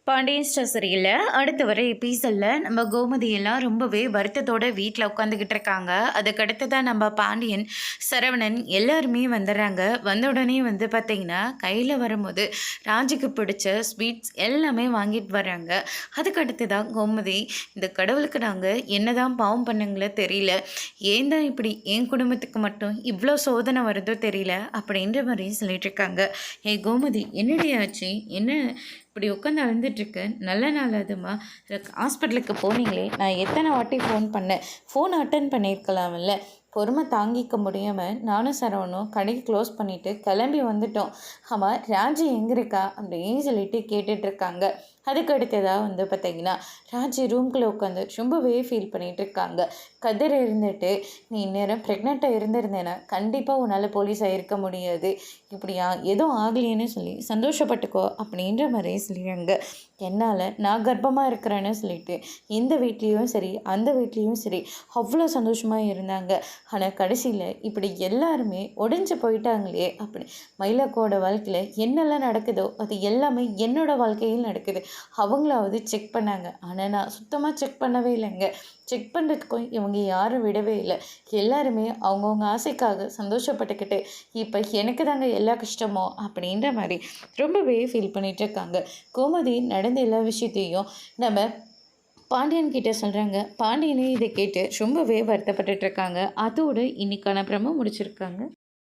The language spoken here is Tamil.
பாண்டியன் ஸ்டோர் சரியில்ல. அடுத்து வர எபிசோடில் நம்ம கோமதி எல்லாம் ரொம்பவே வருத்தத்தோட வீட்டில் உட்காந்துக்கிட்டு இருக்காங்க. அதுக்கடுத்து தான் நம்ம பாண்டியன், சரவணன் எல்லாருமே வந்துடுறாங்க. வந்த உடனே வந்து பார்த்திங்கன்னா கையில் வரும்போது ராஜுக்கு பிடிச்ச ஸ்வீட்ஸ் எல்லாமே வாங்கிட்டு வர்றாங்க. அதுக்கடுத்து தான் கோமதி, இந்த கடவுளுக்கு நாங்கள் என்ன தான் பாவம் பண்ணுங்களோ தெரியல, ஏன் தான் இப்படி என் குடும்பத்துக்கு மட்டும் இவ்வளோ சோதனை வருதோ தெரியல அப்படின்ற மாதிரி சொல்லிட்டு இருக்காங்க. கோமதி, என்னடி ஆச்சு? என்ன இப்படி உட்காந்து அழுந்துட்டுருக்கு? நல்ல நாள் அதுமா, ஹாஸ்பிட்டலுக்கு போனீங்களே, நான் எத்தனை வாட்டி ஃபோன் பண்ணேன், ஃபோன் அட்டன் பண்ணியிருக்கலாம்ல. பொறுமை தாங்கிக்க முடியாமல் நானும் சரவணும் கடைக்கு க்ளோஸ் பண்ணிவிட்டு கிளம்பி வந்துட்டோம். ஆமாம், ராஜி எங்கே இருக்கா அப்படின்னு சொல்லிட்டு கேட்டுட்ருக்காங்க. அதுக்கு அடுத்ததாக வந்து பார்த்திங்கன்னா ராஜி ரூம்குள்ளே உட்காந்து ரொம்பவே ஃபீல் பண்ணிகிட்டு இருக்காங்க. கதிர் இருந்துட்டு, நீ இந்நேரம் ப்ரெக்னெண்ட்டாக இருந்திருந்தேன்னா கண்டிப்பாக உன்னால் போலீஸாக இருக்க முடியாது, இப்படியா எதுவும் ஆகலையேன்னு சொல்லி சந்தோஷப்பட்டுக்கோ அப்படின்ற மாதிரி சொல்லிடுறாங்க. என்னால் நான் கர்ப்பமாக இருக்கிறேன்னு சொல்லிட்டு இந்த வீட்லேயும் சரி அந்த வீட்லேயும் சரி அவ்வளோ சந்தோஷமாக இருந்தாங்க. ஆனால் கடைசியில் இப்படி எல்லாருமே உடைஞ்சு போயிட்டாங்களே அப்படி. மயிலக்கோட வாழ்க்கையில் என்னெல்லாம் நடக்குதோ அது எல்லாமே என்னோட வாழ்க்கையில் நடக்குது. அவங்களாவது செக் பண்ணாங்க, ஆனால் நான் சுத்தமாக செக் பண்ணவே இல்லைங்க. செக் பண்ணுறதுக்கும் இவங்க யாரும் விடவே இல்லை. எல்லாருமே அவங்கவுங்க ஆசைக்காக சந்தோஷப்பட்டுக்கிட்டு இப்போ எனக்கு தாங்க எல்லா கஷ்டமும் அப்படின்ற மாதிரி ரொம்பவே ஃபீல் பண்ணிகிட்டு இருக்காங்க. கோமதி நடந்த எல்லா விஷயத்தையும் நம்ம பாண்டியன் கிட்ட சொல்கிறாங்க. பாண்டியனே இதை கேட்டு ரொம்பவே வருத்தப்பட்டுட்டு இருக்காங்க. அதோடு இன்னைக்கான பிரம முடிச்சிருக்காங்க.